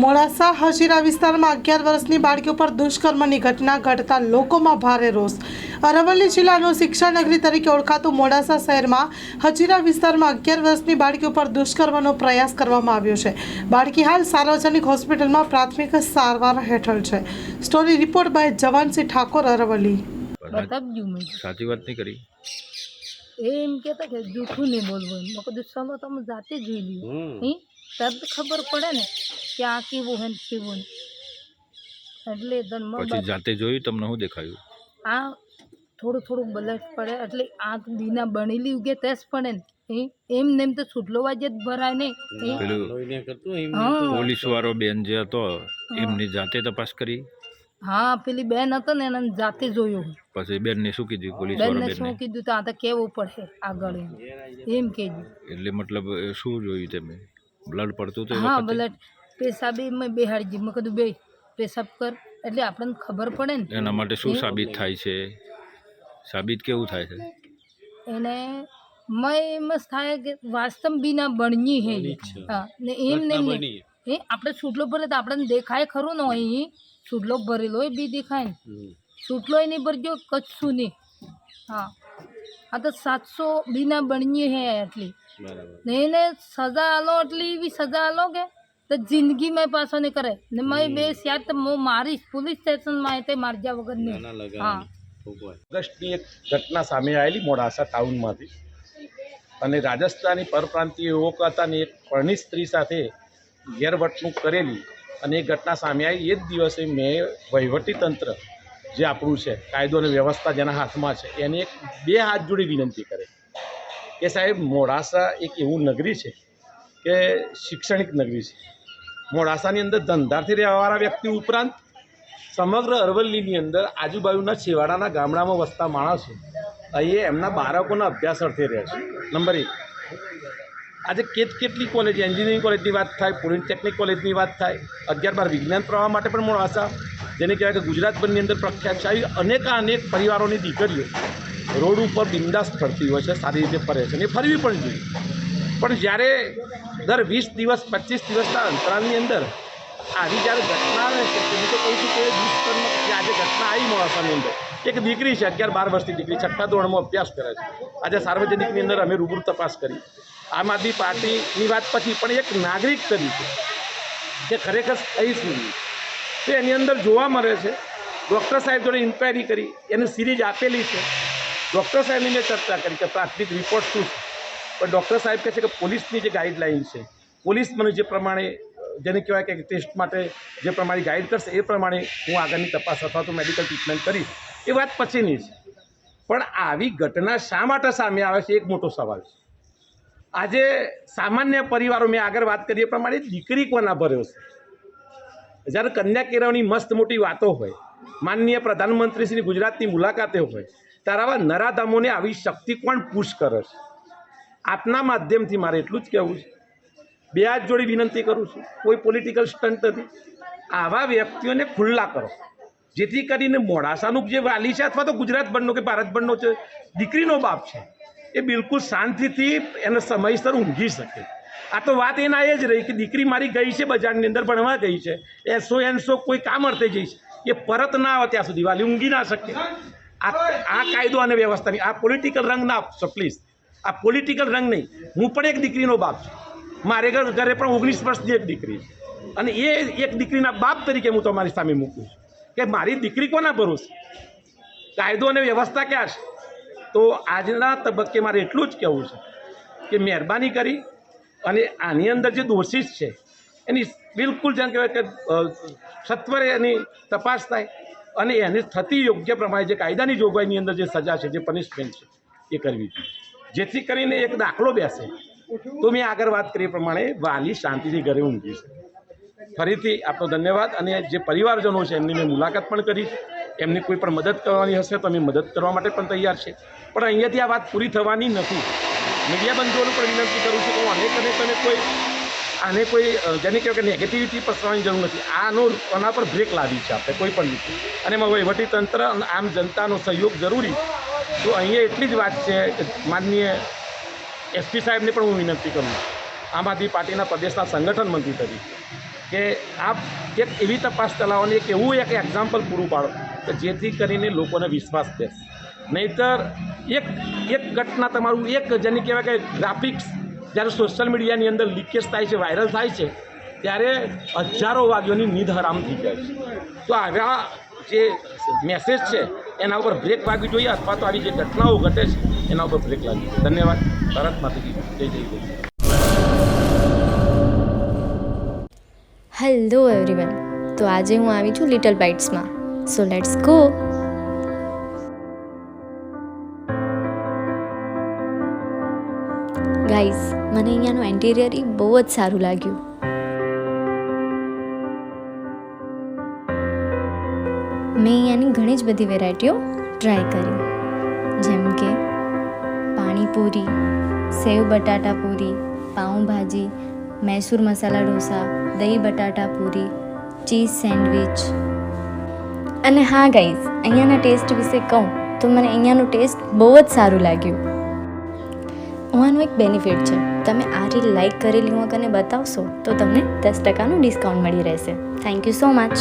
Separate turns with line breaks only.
મોડાસા હજીરા વિસ્તારમાં 11 વર્ષની બાળકીઓ પર દુષ્કર્મની ઘટના ઘટતા લોકોમાં ભારે રોષ। અરવલ્લી જિલ્લાનું શિક્ષણ નગરી તરીકે ઓળખાતું મોડાસા શહેરમાં હજીરા વિસ્તારમાં 11 વર્ષની બાળકીઓ પર દુષ્કર્મનો પ્રયાસ કરવામાં આવ્યો છે। બાળકી હાલ સાર્વજનિક હોસ્પિટલમાં પ્રાથમિક સારવાર હેઠળ છે। Story report by Jawansinh Thakor, Aravalli.
बतावजू मैं
साची बात नहीं करी
एम कहता कि जूठू नहीं बोलवो मैं कदू चलो तुम जाते जी लियो ही तब खबर पड़े ने कि आ केवो है केवो એટલે
પછી જાતે જોયું તમને શું દેખાયું?
આ થોડું થોડું બલટ પડે એટલે આ દીના બનેલી ઉગે તેસ પડે ને એમ નેમ તો છૂટલો વાજે જ ભરાય નહીં
પેલું પોલીસ વાળો બેન જે હતો એમની જાતે તપાસ કરી?
હા પેલી બેન હતો ને એને જાતે જોયું।
પછી બેનને શું કીધું? પોલીસ
બેનને
વાળો
શું કીધું તો આ તો કેવું પડશે આગળ એમ કીધું।
એટલે મતલબ શું જોયું તમે? બ્લડ પડતું તો
હા બ્લડ પેશાબી મેં બેહાડી મેં કીધું બે પેશાબ કર એટલે આપણને ખબર પડે ને
એના માટે શું સાબિત થાય છે? સાબિત કેવું થાય છે?
એને મેં મસ્ત થાય કે વાસ્તવ બીના બણની હે હા ને એમ ને એ આપણે છૂટલો ભરે તો આપણને દેખાય ખરું ને અહીં છૂટલો ભરેલો હોય બી દેખાય ને છૂટલો નહીં ભરજો કચ્છું નહીં। હા આ તો 700 બીના બણની હે એટલી ને એને સજા આલો એટલી એવી સજા આલો કે તો જિંદગી મેં પાછો નહીં કરે ને મેં બે યાદ તો હું મારીશ પોલીસ સ્ટેશનમાં તે મારજા વગર નહીં। હા
ઓગસ્ટની એક ઘટના સામે આવેલી મોડાસા ટાઉનમાંથી અને રાજસ્થાની પરપ્રાંતીય યુવક હતા ને એક પરણિત સ્ત્રી સાથે ગેરવર્તણૂક કરેલી અને એ ઘટના સામે આવી। એ જ દિવસે મેં વહીવટીતંત્ર જે આપણું છે કાયદો અને વ્યવસ્થા જેના હાથમાં છે એને એક બે હાથ જોડી વિનંતી કરે કે સાહેબ મોડાસા એક એવું નગરી છે કે શૈક્ષણિક નગરી છે। મોડાસાની અંદર ધંધાથી રહેવાવાળા વ્યક્તિ ઉપરાંત સમગ્ર અરવલ્લીની અંદર આજુબાજુના છેવાડાના ગામડામાં વસતા માણસો અહીં એમના બાળકોના અભ્યાસ અર્થે રહે છે। નંબર 1 આજે કેટલી કોલેજ એન્જિનિયરિંગ કોલેજની વાત થાય, પોલિટેકનિક કોલેજની વાત થાય, 11-12 વિજ્ઞાન પ્રવાહ માટે પણ મોડાસા જેને કહેવાય કે ગુજરાતભરની અંદર પ્રખ્યાત છે। આવી અનેક પરિવારોની દીકરીઓ રોડ ઉપર બિંદાસ ફરતી હોય છે, સારી રીતે ફરે છે અને એ ફરવી પણ જોઈએ। પણ જ્યારે દર 20 દિવસ 25 દિવસના અંતરાલની અંદર આવી જ્યારે ઘટના આવે છે હું તો કહું છું કે દુષ્કર્મ આજે ઘટના આવી મોડાસાની અંદર એક દીકરી છે 11-12 વર્ષની દીકરી 6ઠ્ઠા ધોરણમાં અભ્યાસ કરે છે। આજે સાર્વજનિકની અંદર અમે રૂબરૂ તપાસ કરી આમ આદમી પાર્ટીની વાત પછી પણ એક નાગરિક તરીકે કે ખરેખર થઈ શું તો એની અંદર જોવા મળે છે। ડૉક્ટર સાહેબ જોડે ઇન્ક્વાયરી કરી એની સિરીઝ આપેલી છે। ડૉક્ટર સાહેબની મેં ચર્ચા કરી કે પ્રાથમિક રિપોર્ટ શું છે પણ ડૉક્ટર સાહેબ કહે છે કે પોલીસની જે ગાઈડલાઇન છે પોલીસ મને જે પ્રમાણે જેને કહેવાય કે ટેસ્ટ માટે જે પ્રમાણે ગાઈડ કરશે એ પ્રમાણે હું આગળની તપાસ અથવા તો મેડિકલ ટ્રીટમેન્ટ કરીશ। એ વાત પછીની છે પણ આવી ઘટના શા માટે સામે આવે છે એક મોટો સવાલ છે। આજે સામાન્ય પરિવારો મેં આગળ વાત કરી એ પ્રમાણે દીકરી કોના ભર્યો છે? જ્યારે કન્યા કેળવણી મસ્ત મોટી વાતો હોય, માનનીય પ્રધાનમંત્રીશ્રી ગુજરાતની મુલાકાતે હોય ત્યારે આવા નરાધામોને આવી શક્તિ કોણ પુશ કરે છે? આપના માધ્યમથી મારે એટલું જ કહેવું છે, બે હાથ જોડી વિનંતી કરું છું, કોઈ પોલિટિકલ સ્ટન્ટ નથી, આવા વ્યક્તિઓને ખુલ્લા કરો જેથી કરીને મોડાસાનું જે વાલી છે અથવા તો ગુજરાતભરનો કે ભારતભરનો છે દીકરીનો બાપ છે એ બિલકુલ શાંતિથી એને સમયસર ઊંઘી શકે। આ તો વાત એના એ જ રહી કે દીકરી મારી ગઈ છે બજારની અંદર ભણવા ગઈ છે, એસો કોઈ કામ અર્થે જઈ છે, એ પરત ના આવે ત્યાં સુધી વાલી ઊંઘી ના શકે। આ કાયદો અને વ્યવસ્થાની આ પોલિટિકલ રંગ ના આપશો પ્લીઝ, આ પોલિટિકલ રંગ નહીં। હું પણ એક દીકરીનો બાપ છું, મારે ઘરે પણ 19 વર્ષની એક દીકરી છે અને એ એક દીકરીના બાપ તરીકે હું તમારી સામે મૂકું છું કે મારી દીકરી કોના ભરોસે? કાયદો અને વ્યવસ્થા ક્યાં છે? તો આજના તબક્કે મારે એટલું જ કહેવું છે કે મહેરબાની કરી અને આની અંદર જે દોષિત છે એની બિલકુલ જેમ કહેવાય કે સત્વરે એની તપાસ થાય અને એને થતી યોગ્ય પ્રમાણે જે કાયદાની જોગવાઈની અંદર જે સજા છે, જે પનિશમેન્ટ છે એ કરવી જોઈએ જેથી કરીને એક દાખલો બેસે તો મેં આગળ વાત કરી પ્રમાણે વાલી શાંતિથી ઘરે ઊંઘી છે। ફરીથી આપનો ધન્યવાદ અને જે પરિવારજનો છે એમની મેં મુલાકાત પણ કરી છે, એમની કોઈ પણ મદદ કરવાની હશે તો અમે મદદ કરવા માટે પણ તૈયાર છે પણ અહીંયાથી આ વાત પૂરી થવાની નથી। મીડિયા બંધુઓને પણ વિનંતી કરું છું કે હું આને કોઈ જેને કહેવાય કે નેગેટિવિટી પસરવાની જરૂર નથી। આના પર બ્રેક લાવી છે આપણે કોઈ પણ રીતે અને એમાં વહીવટીતંત્ર અને આમ જનતાનો સહયોગ જરૂરી। તો અહીંયા એટલી જ વાત છે કે માનનીય SP સાહેબને પણ હું વિનંતી કરું આમ આદમી પાર્ટીના પ્રદેશના સંગઠન મંત્રી તરીકે કે આપ એક એવી તપાસ ચલાવવાની એક એવું એક એક્ઝામ્પલ પૂરું પાડો કે જેથી કરીને લોકોને વિશ્વાસ બેસે. નહીંતર એક ઘટના તમારું એક જેને કહેવાય કે ગ્રાફિક્સ જ્યારે સોશિયલ મીડિયાની અંદર લીકેજ થાય છે, વાયરલ થાય છે, ત્યારે હજારો વાગ્યોની નીંદ હરામ થઈ જાય છે. તો આવા જે મેસેજ છે એના ઉપર બ્રેક વાગવી જોઈએ, અથવા તો આવી જે ઘટનાઓ ઘટે છે એના ઉપર બ્રેક લાગવી જોઈએ. ધન્યવાદ. ભારત માતાજી જય જય જય.
Hello everyone. તો આજે હું આવી છું લિટલ બાઇટ્સમાં. So let's go. ગાઈઝ, મને અહીંયાનું એન્ટિરિયર બહુ જ સારું લાગ્યું. મેં અહીંયાની ઘણી જ બધી વેરાયટીઓ ટ્રાય કરી, જેમ કે પાણીપુરી, સેવ બટાટા પૂરી, પાઉંભાજી, મૈસૂર મસાલા ઢોસા, દહીં બટાટા પૂરી, ચીઝ સેન્ડવિચ. અને હા ગાઈઝ, અહીંયાના ટેસ્ટ વિશે કહું તો મને અહીંયાનું ટેસ્ટ બહુ જ સારું લાગ્યું. આનું એક બેનિફિટ છે, તમે આ રીલ લાઈક કરેલી હું કને બતાવશો તો તમને 10% ડિસ્કાઉન્ટ મળી રહેશે. Thank you so much.